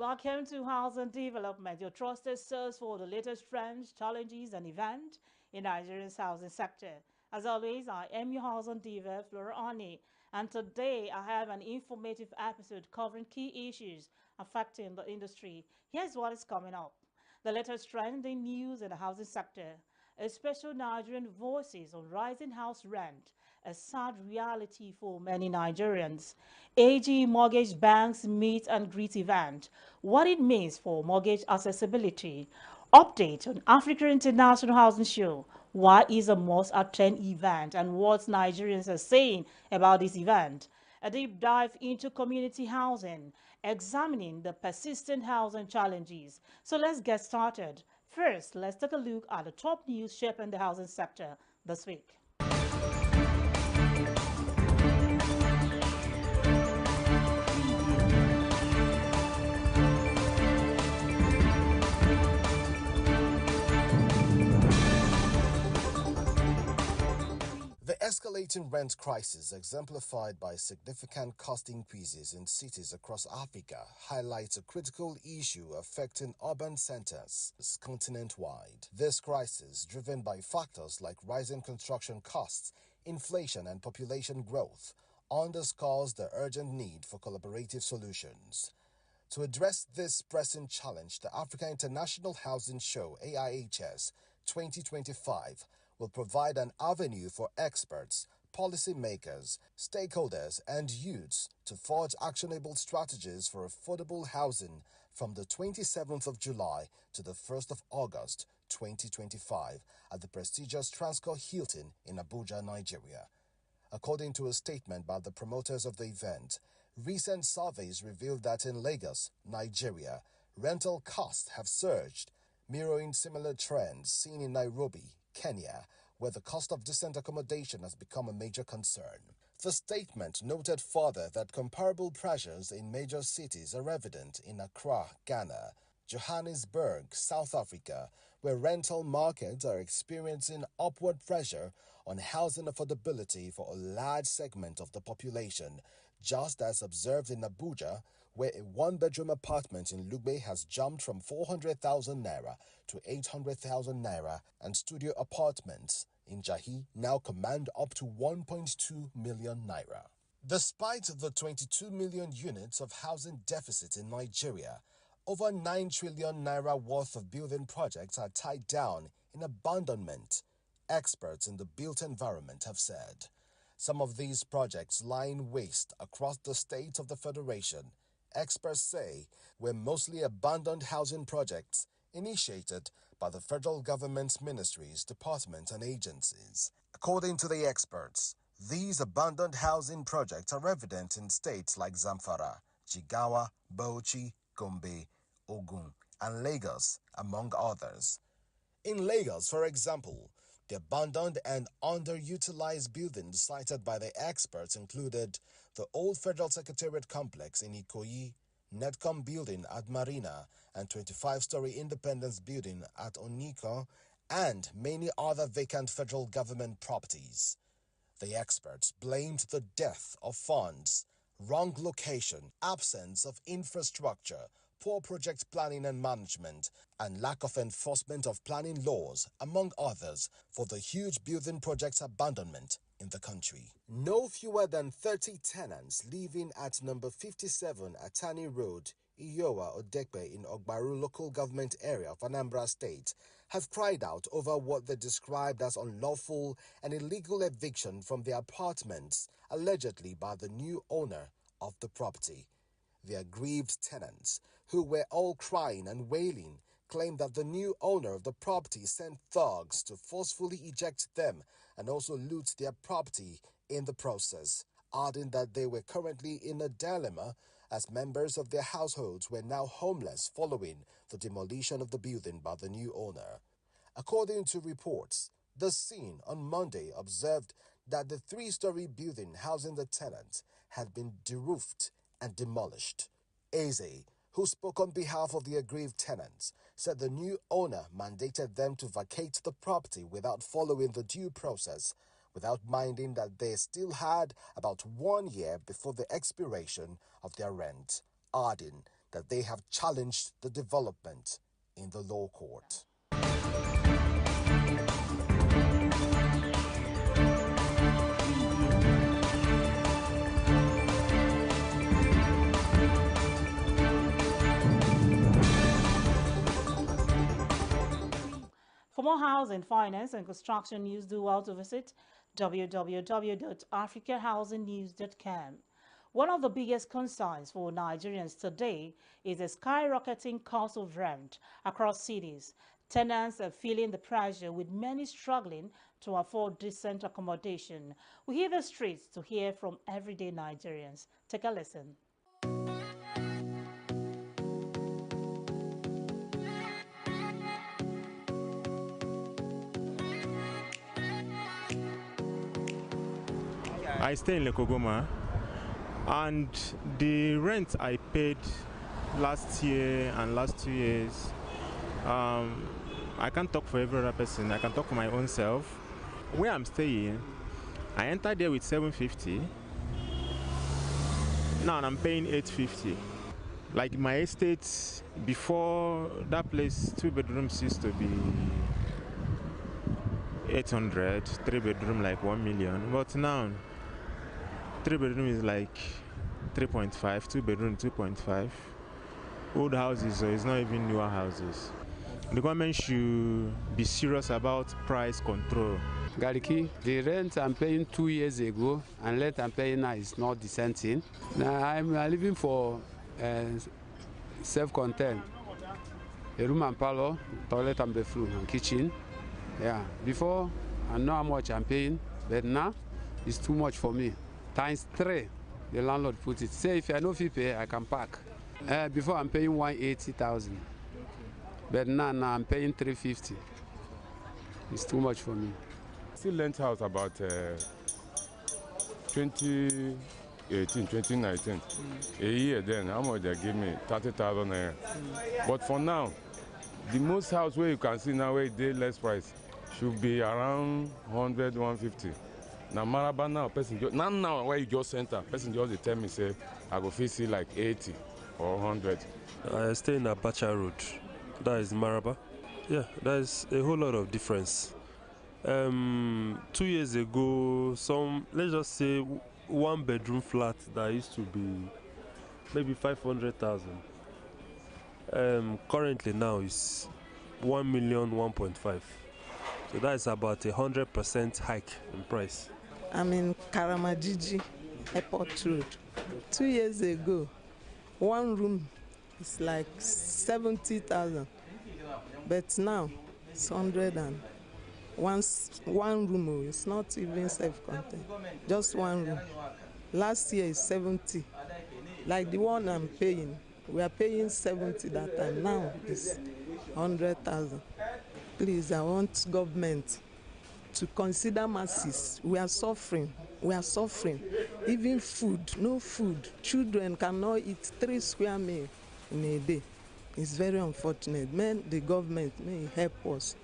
Welcome to Housing Development, your trusted source for the latest trends, challenges, and events in Nigeria's housing sector. As always, I am your housing diva, Flora, and today I have an informative episode covering key issues affecting the industry. Here's what is coming up: the latest trending news in the housing sector, a special Nigerian voices on rising house rent, a sad reality for many Nigerians. AG Mortgage Bank's meet and greet event, what it means for mortgage accessibility. Update on Africa International Housing Show. Why is a must attend event and what Nigerians are saying about this event? A deep dive into community housing, examining the persistent housing challenges. So let's get started. First, let's take a look at the top news shaping the housing sector this week. The escalating rent crisis, exemplified by significant cost increases in cities across Africa, highlights a critical issue affecting urban centers continent-wide. This crisis, driven by factors like rising construction costs, inflation, and population growth, underscores the urgent need for collaborative solutions. To address this pressing challenge, the Africa International Housing Show (AIHS) 2025 will provide an avenue for experts, policymakers, stakeholders, and youths to forge actionable strategies for affordable housing from the 27th of July to the 1st of August 2025 at the prestigious Transcorp Hilton in Abuja, Nigeria. According to a statement by the promoters of the event, recent surveys revealed that in Lagos, Nigeria, rental costs have surged, mirroring similar trends seen in Nairobi, Kenya, where the cost of decent accommodation has become a major concern. The statement noted further that comparable pressures in major cities are evident in Accra, Ghana, Johannesburg, South Africa, where rental markets are experiencing upward pressure on housing affordability for a large segment of the population, just as observed in Abuja, where a one-bedroom apartment in Lugbe has jumped from 400,000 naira to 800,000 naira, and studio apartments in Jahi now command up to 1.2 million naira. Despite the 22 million units of housing deficit in Nigeria, over 9 trillion naira worth of building projects are tied down in abandonment, experts in the built environment have said. Some of these projects lying waste across the states of the Federation, experts say, were mostly abandoned housing projects initiated by the federal government's ministries, departments, and agencies. According to the experts, these abandoned housing projects are evident in states like Zamfara, Jigawa, Bauchi, Gombe, Ogun, and Lagos, among others. In Lagos, for example, the abandoned and underutilized buildings cited by the experts included the old Federal Secretariat complex in Ikoyi, Netcom building at Marina, and 25-story Independence building at Oniko, and many other vacant federal government properties. The experts blamed the dearth of funds, wrong location, absence of infrastructure, poor project planning and management, and lack of enforcement of planning laws, among others, for the huge building projects abandonment in the country. No fewer than 30 tenants living at number 57 Atani Road, Iyowa Odekpe in Ogbaru local government area of Anambra State have cried out over what they described as unlawful and illegal eviction from their apartments, allegedly by the new owner of the property. The aggrieved tenants, who were all crying and wailing, claimed that the new owner of the property sent thugs to forcefully eject them and also loot their property in the process, adding that they were currently in a dilemma as members of their households were now homeless following the demolition of the building by the new owner. According to reports, the scene on Monday observed that the three-story building housing the tenants had been deroofed and demolished. Eze, who spoke on behalf of the aggrieved tenants, said the new owner mandated them to vacate the property without following the due process, without minding that they still had about 1 year before the expiration of their rent, adding that they have challenged the development in the law court. For more housing, finance, and construction news, do well to visit www.africahousingnews.com. One of the biggest concerns for Nigerians today is the skyrocketing cost of rent across cities. Tenants are feeling the pressure, with many struggling to afford decent accommodation. We hear the streets to hear from everyday Nigerians. Take a listen. I stay in Lekogoma, and the rent I paid last year and last 2 years, I can't talk for every other person. I can talk for my own self. Where I'm staying, I entered there with 750. Now I'm paying 850. Like my estate before that place, 2 bedrooms used to be 800, 3 bedroom like 1 million, but now 3 bedroom is like 3.5, 2 bedroom 2.5. Old houses, so it's not even newer houses. The government should be serious about price control. Gariki, the rent I'm paying 2 years ago and rent I'm paying now is not the same thing. Now I'm living for self-contained. A room and parlor, toilet and bathroom and kitchen. Yeah, before I know how much I'm paying, but now it's too much for me. ×3, the landlord put it. Say if I know if you pay, I can park. Before I'm paying 180,000, but now I'm paying 350. It's too much for me. Still lent house about 2018, 2019. A year then, how much they give me? 30,000 naira. But for now, the most house where you can see now where they less price should be around 100, 150. Now Maraba now, person now where you just enter, person just tell me say I go feel see like 80 or 100. I stay in Abacha Road. That is Maraba. Yeah, there is a whole lot of difference. 2 years ago, let's just say 1 bedroom flat that used to be maybe 500,000. Currently now is 1 million, 1.5. So that is about 100% hike in price. I'm in Karamajiji Airport Road. 2 years ago, 1 room is like 70,000, but now it's 100 and one room. It's not even self-contained, just 1 room. Last year is 70, like the one I'm paying. We are paying 70 that time. Now it's 100,000. Please, I want government to consider masses. We are suffering. We are suffering. Even food, no food. Children cannot eat 3 square meals in a day. It's very unfortunate. Man, the government may help us.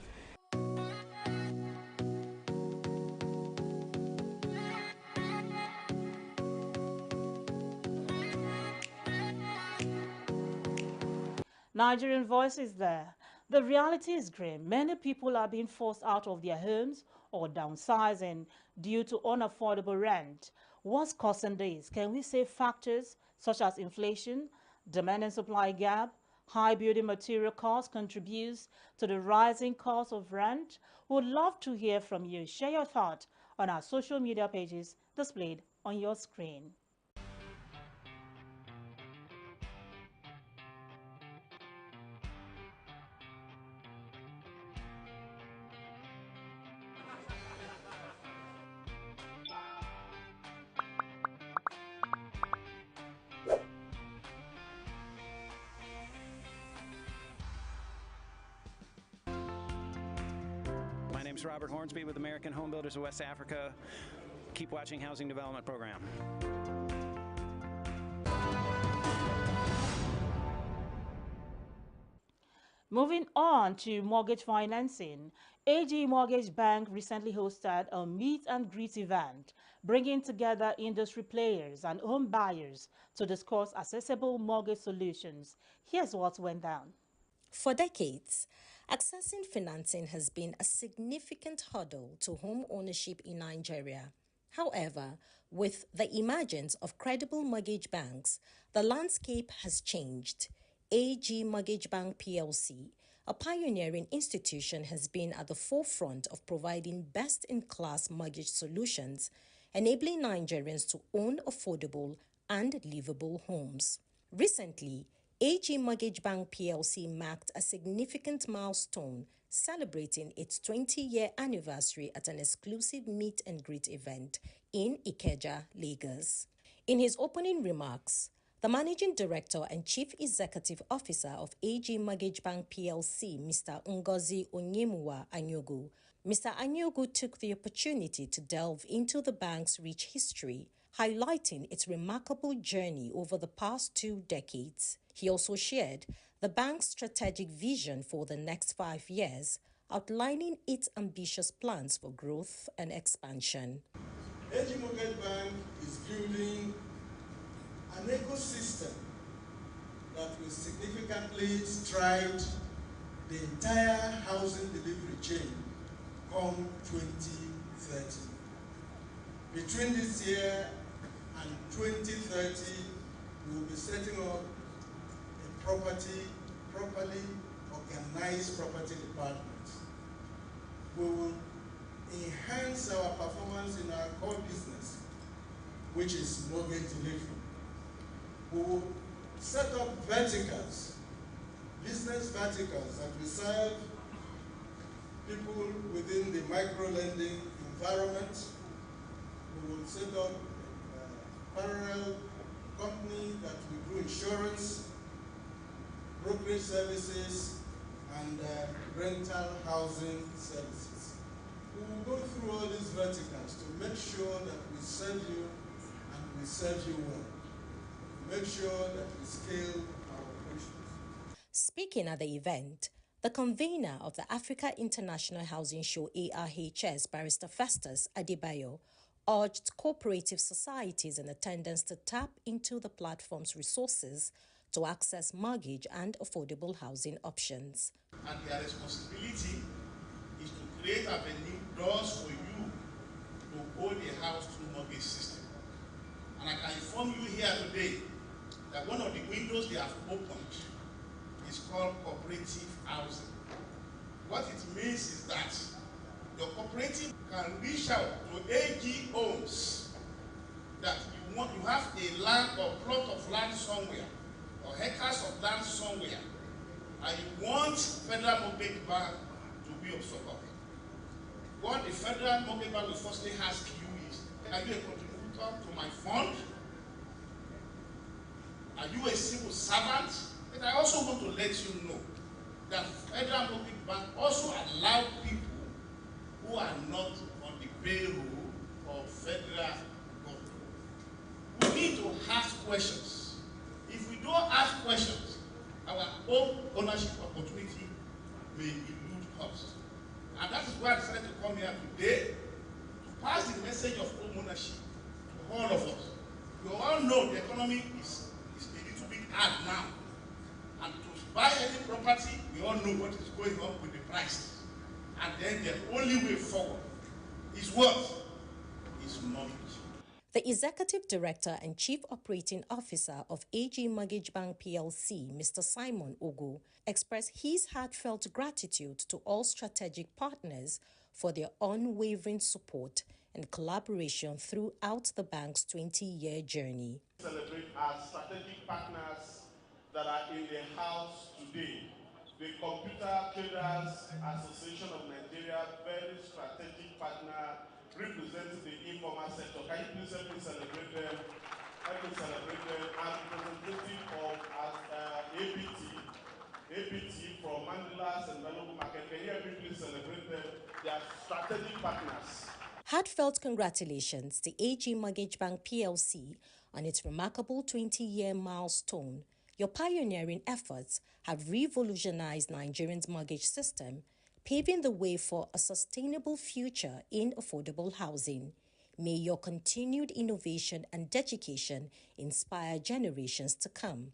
Nigerian Voices there. The reality is grim. Many people are being forced out of their homes or downsizing due to unaffordable rent. What's causing this? Can we say factors such as inflation, demand and supply gap, high building material costs contributes to the rising cost of rent? Would love to hear from you. Share your thoughts on our social media pages displayed on your screen. My name's Robert Hornsby with American Home Builders of West Africa. Keep watching Housing Development Program. Moving on to mortgage financing, AG Mortgage Bank recently hosted a meet and greet event, bringing together industry players and home buyers to discuss accessible mortgage solutions. Here's what went down. For decades, accessing financing has been a significant hurdle to home ownership in Nigeria. However, with the emergence of credible mortgage banks, the landscape has changed. AG Mortgage Bank PLC, a pioneering institution, has been at the forefront of providing best-in-class mortgage solutions, enabling Nigerians to own affordable and livable homes. Recently, AG Mortgage Bank PLC marked a significant milestone, celebrating its 20-year anniversary at an exclusive meet and greet event in Ikeja, Lagos. In his opening remarks, the Managing Director and Chief Executive Officer of AG Mortgage Bank PLC, Mr. Ngozi Onyemuwa Anyogu, Mr. Anyogu took the opportunity to delve into the bank's rich history, highlighting its remarkable journey over the past 2 decades. He also shared the bank's strategic vision for the next 5 years, outlining its ambitious plans for growth and expansion. AG Mortgage Bank is building an ecosystem that will significantly stride the entire housing delivery chain come 2030. Between this year and 2030, we will be setting up a properly organized property department. We will enhance our performance in our core business, which is mortgage delivery. We will set up verticals, business verticals that will serve people within the micro-lending environment. We will set up a parallel company that will do insurance, brokerage services, and rental housing services. We will go through all these verticals to make sure that we serve you and we serve you well. Make sure that we scale our operations. Speaking at the event, the convener of the Africa International Housing Show ARHS, Barrister Festus Adebayo, urged cooperative societies in attendance to tap into the platform's resources to access mortgage and affordable housing options. And their responsibility is to create avenue doors for you to own a house through mortgage system. And I can inform you here today that one of the windows they have opened is called cooperative housing. What it means is that your cooperative can reach out to AG homes that you have a land or plot of land somewhere or hectares of land somewhere and you want Federal Mortgage Bank to be of support. What the Federal Mortgage Bank will firstly ask you is, are you a contributor to my fund? Are you a civil servant? And I also want to let you know that Federal Mortgage Bank also allow people who are not on the payroll of federal government. We need to ask questions. If we don't ask questions, our own ownership opportunity may elude us. And that is why I decided to come here today to pass the message of home ownership to all of us. You all know the economy is a little bit hard now. And to buy any property, we all know what is going on with the prices. And then the only way forward is what? Is mortgage. The Executive Director and Chief Operating Officer of AG Mortgage Bank PLC, Mr. Simon Ogu, expressed his heartfelt gratitude to all strategic partners for their unwavering support and collaboration throughout the bank's 20-year journey. Celebrate our strategic partners that are in the house today. The Computer Traders Association of Nigeria, very strategic partner representing the informal sector. Can you please help me celebrate them? Help me celebrate them. And representative of APT from Mandilas and Balogu Market. Can you help me please celebrate them? They are strategic partners. Heartfelt congratulations to AG Mortgage Bank PLC on its remarkable 20-year milestone, Your pioneering efforts have revolutionized Nigeria's mortgage system, paving the way for a sustainable future in affordable housing. May your continued innovation and dedication inspire generations to come.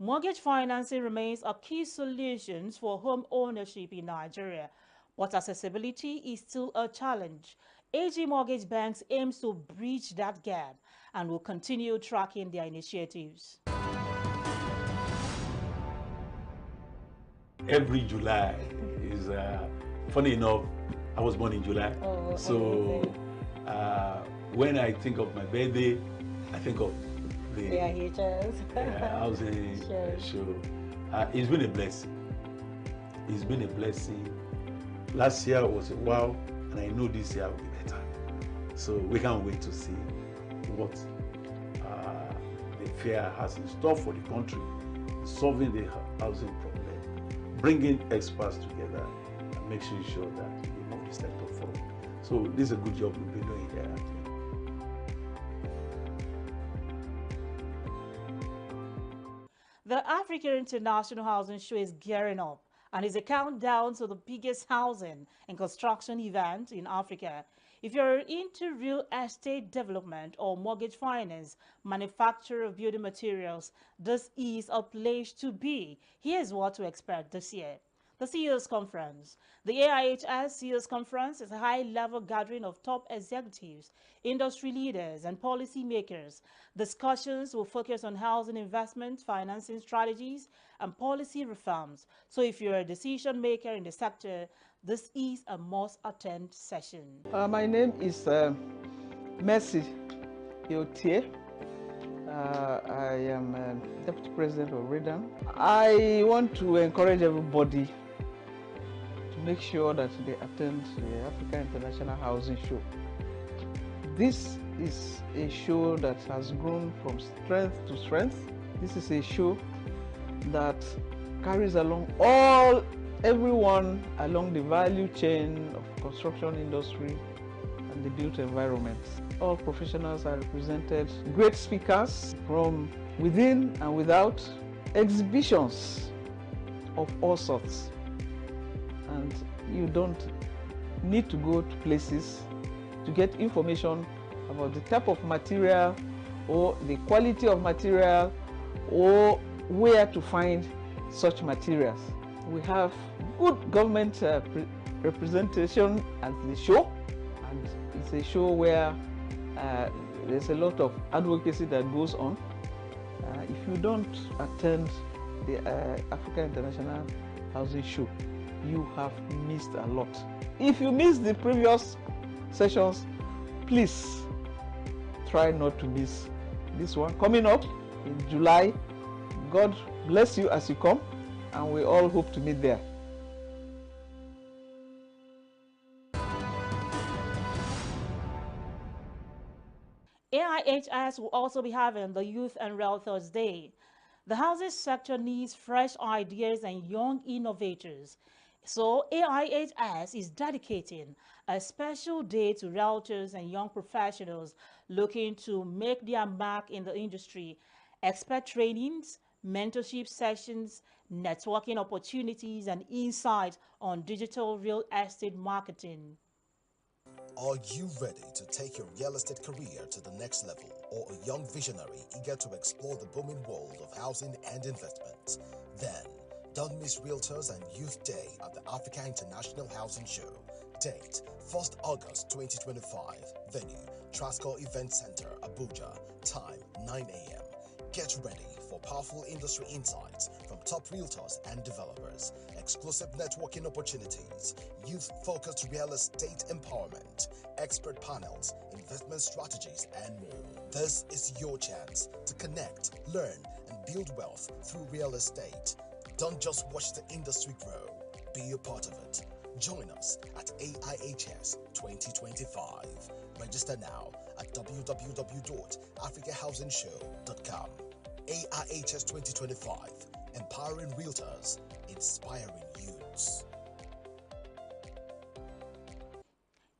Mortgage financing remains a key solution for home ownership in Nigeria, but accessibility is still a challenge. AG Mortgage Banks aims to bridge that gap and will continue tracking their initiatives. Every July is, funny enough, I was born in July. Oh, so when I think of my birthday, I think of the housing show. It's been a blessing. It's been a blessing. Last year was a wow, and I know this year will be better. So we can't wait to see what the fair has in store for the country, solving the housing problem, bringing experts together, and making sure that we move the sector forward. So this is a good job we've been doing here. The Africa International Housing Show is gearing up and is a countdown to the biggest housing and construction event in Africa. If you're into real estate development or mortgage finance, manufacture of building materials, this is a place to be. Here's what to expect this year. The CEO's Conference. The AIHS CEO's Conference is a high-level gathering of top executives, industry leaders, and policymakers. Discussions will focus on housing investment, financing strategies, and policy reforms. So if you're a decision maker in the sector, this is a must-attend session. My name is Mercy Yotie. I am Deputy President of REDAM. I want to encourage everybody to make sure that they attend the Africa International Housing Show. This is a show that has grown from strength to strength. This is a show that carries along everyone along the value chain of construction industry and the built environment. All professionals are represented, great speakers from within and without, exhibitions of all sorts. And you don't need to go to places to get information about the type of material or the quality of material or where to find such materials. We have good government representation at the show, and it's a show where there's a lot of advocacy that goes on. If you don't attend the Africa International Housing Show, you have missed a lot. If you missed the previous sessions, please try not to miss this one coming up in July. God bless you as you come, and we all hope to meet there. AIHS will also be having the Youth and Realtors Day. The housing sector needs fresh ideas and young innovators. So AIHS is dedicating a special day to realtors and young professionals looking to make their mark in the industry. Expert trainings, mentorship sessions, networking opportunities, and insight on digital real estate marketing. Are you ready to take your real estate career to the next level, or a young visionary eager to explore the booming world of housing and investment? Then, don't miss Realtors and Youth Day at the Africa International Housing Show. Date, 1st August 2025. Venue, Trasco Event Center, Abuja. Time, 9 a.m. Get ready for powerful industry insights from top realtors and developers, exclusive networking opportunities, youth-focused real estate empowerment, expert panels, investment strategies, and more. This is your chance to connect, learn, and build wealth through real estate. Don't just watch the industry grow, be a part of it. Join us at AIHS 2025. Register now at www.africahousingshow.com. AIHS 2025, empowering realtors, inspiring youths.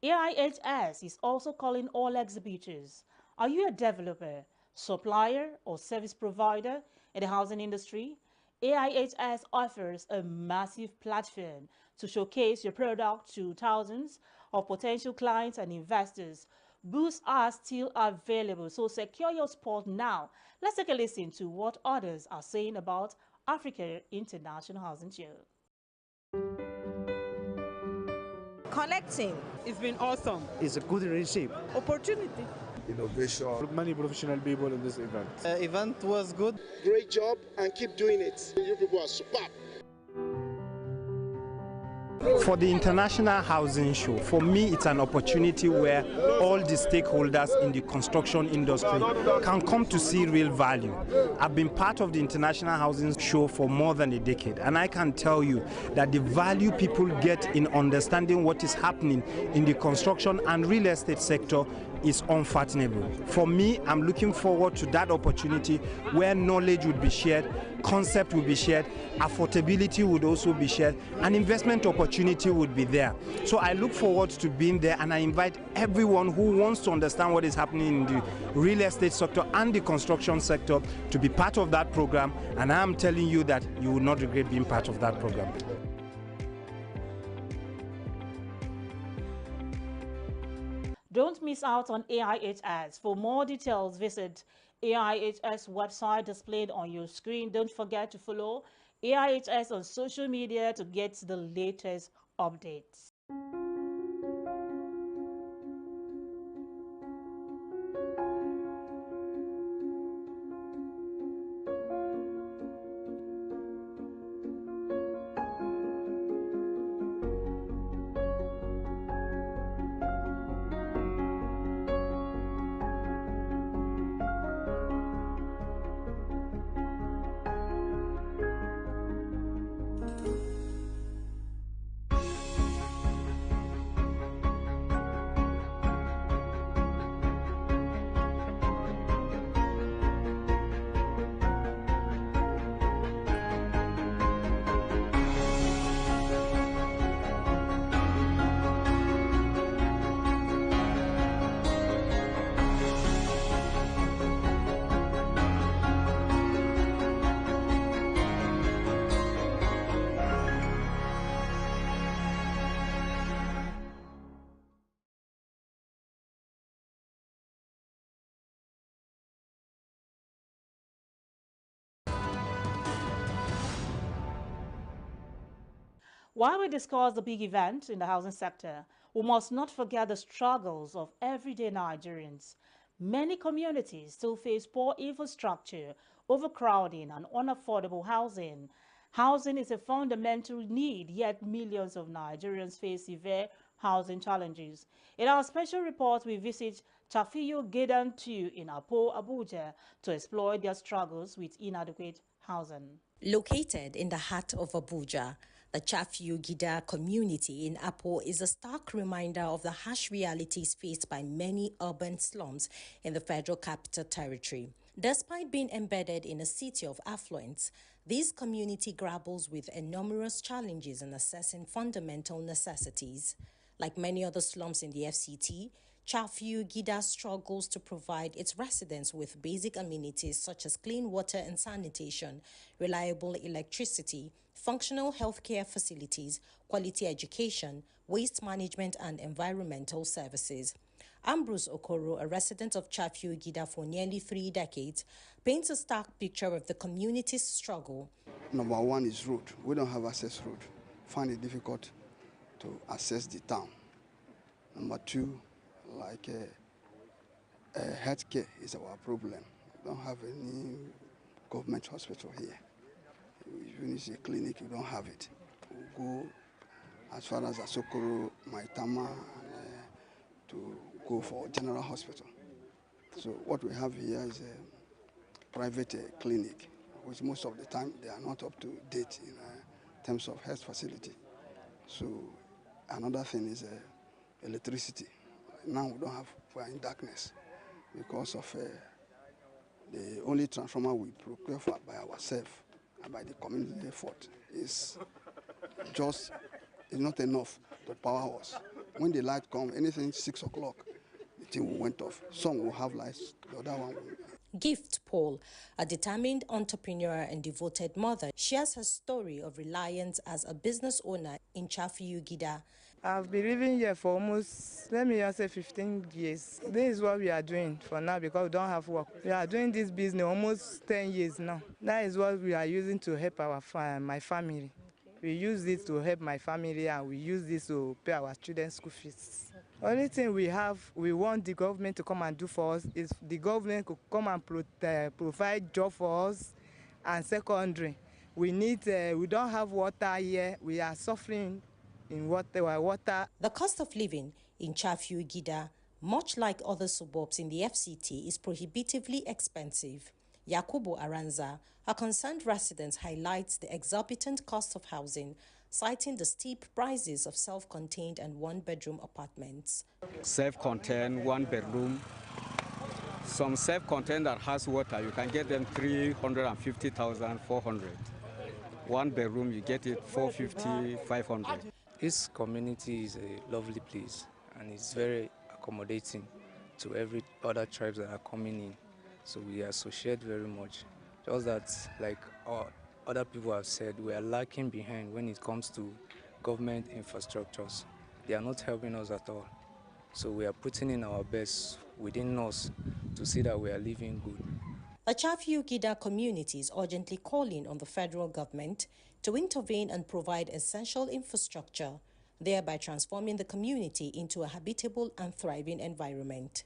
AIHS is also calling all exhibitors, Are you a developer, supplier, or service provider in the housing industry? AIHS offers a massive platform to showcase your product to thousands of potential clients and investors. Booths are still available, so secure your spot now. Let's take a listen to what others are saying about Africa International Housing Show. Connecting. It's been awesome. It's a good relationship. Opportunity. Innovation. Many professional people in this event. Event was good. Great job and keep doing it. You people are superb. For the International Housing Show, for me it's an opportunity where all the stakeholders in the construction industry can come to see real value. I've been part of the International Housing Show for more than a decade, and I can tell you that the value people get in understanding what is happening in the construction and real estate sector is unfathomable. For me, I'm looking forward to that opportunity where knowledge would be shared, concept would be shared, affordability would also be shared, and investment opportunity would be there. So I look forward to being there, and I invite everyone who wants to understand what is happening in the real estate sector and the construction sector to be part of that program, and I am telling you that you will not regret being part of that program. Don't miss out on AIHS. For more details, visit AIHS website displayed on your screen. Don't forget to follow AIHS on social media to get the latest updates. While we discuss the big event in the housing sector, we must not forget the struggles of everyday Nigerians. Many communities still face poor infrastructure, overcrowding, and unaffordable housing. Housing is a fundamental need, yet millions of Nigerians face severe housing challenges. In our special report, we visit Chafiyu Gedan 2 in Apo, Abuja, to explore their struggles with inadequate housing. Located in the heart of Abuja, the Chafiyu Gida community in Apo is a stark reminder of the harsh realities faced by many urban slums in the Federal Capital Territory. Despite being embedded in a city of affluence, this community grapples with enormous challenges in assessing fundamental necessities. Like many other slums in the FCT, Chafiyu Gida struggles to provide its residents with basic amenities such as clean water and sanitation, reliable electricity, functional healthcare facilities, quality education, waste management, and environmental services. Ambrose Okoro, a resident of Chafiyu Gida for nearly 3 decades, paints a stark picture of the community's struggle. Number one is road. We don't have access road. Find it difficult to access the town. Number two, like healthcare is our problem. We don't have any government hospital here. Even if it's a clinic, you don't have it. We go as far as Asokoro, Maitama, to go for general hospital. So what we have here is a private clinic, which most of the time they are not up to date in terms of health facility. So another thing is electricity. Now we don't have, we are in darkness because of the only transformer we procure for by ourselves and by the community effort is not enough to power us. When the light comes, anything 6 o'clock, thing went off. Some will have lights, the other one will. Gift Paul, a determined entrepreneur and devoted mother, shares her story of reliance as a business owner in Chafiu Gida. I've been living here for almost, let me just say 15 years. This is what we are doing for now because we don't have work. We are doing this business almost 10 years now. That is what we are using to help my family. We use this to help my family and we use this to pay our children's school fees. Only thing we want the government to come and do for us is the government could come and provide job for us. And secondary, we don't have water here. We are suffering in water. The cost of living in Chafiu Gida, much like other suburbs in the FCT, is prohibitively expensive. Yakubu Aranza, a concerned resident, highlights the exorbitant cost of housing, citing the steep prices of self-contained and one-bedroom apartments. Self-contained, one-bedroom. Some self-contained that has water, you can get them 350,000, 400. One bedroom, you get it 450, 500. This community is a lovely place and it's very accommodating to every other tribes that are coming in. So we associate very much. Just that, like other people have said, we are lacking behind when it comes to government infrastructures. They are not helping us at all. So we are putting in our best within us to see that we are living good. The Chafiu Gida community is urgently calling on the federal government to intervene and provide essential infrastructure, thereby transforming the community into a habitable and thriving environment.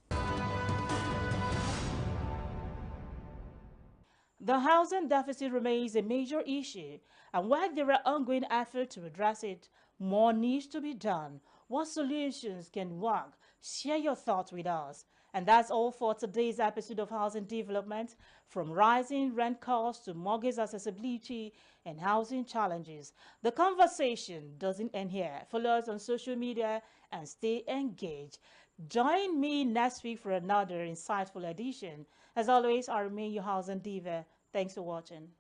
The housing deficit remains a major issue, and while there are ongoing efforts to address it, more needs to be done. What solutions can work? Share your thoughts with us. And that's all for today's episode of Housing Development, from rising rent costs to mortgage accessibility and housing challenges. The conversation doesn't end here. Follow us on social media and stay engaged. Join me next week for another insightful edition. As always, I remain your housing diva. Thanks for watching.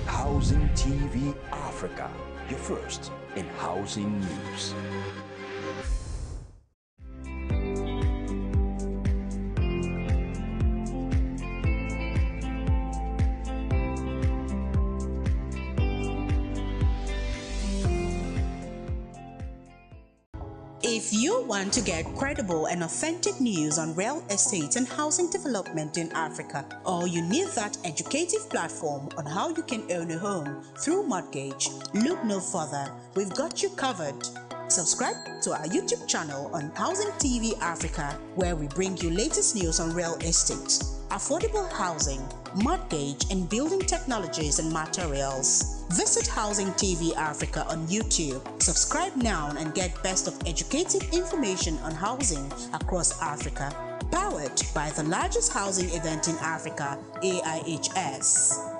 Housing TV Africa, your first in housing news. If you want to get credible and authentic news on real estate and housing development in Africa, or you need that educative platform on how you can own a home through mortgage, look no further. We've got you covered. Subscribe to our YouTube channel on Housing TV Africa, where we bring you latest news on real estate, affordable housing, mortgage, and building technologies and materials. Visit Housing TV Africa on YouTube. Subscribe now and get best of educative information on housing across Africa. Powered by the largest housing event in Africa, AIHS.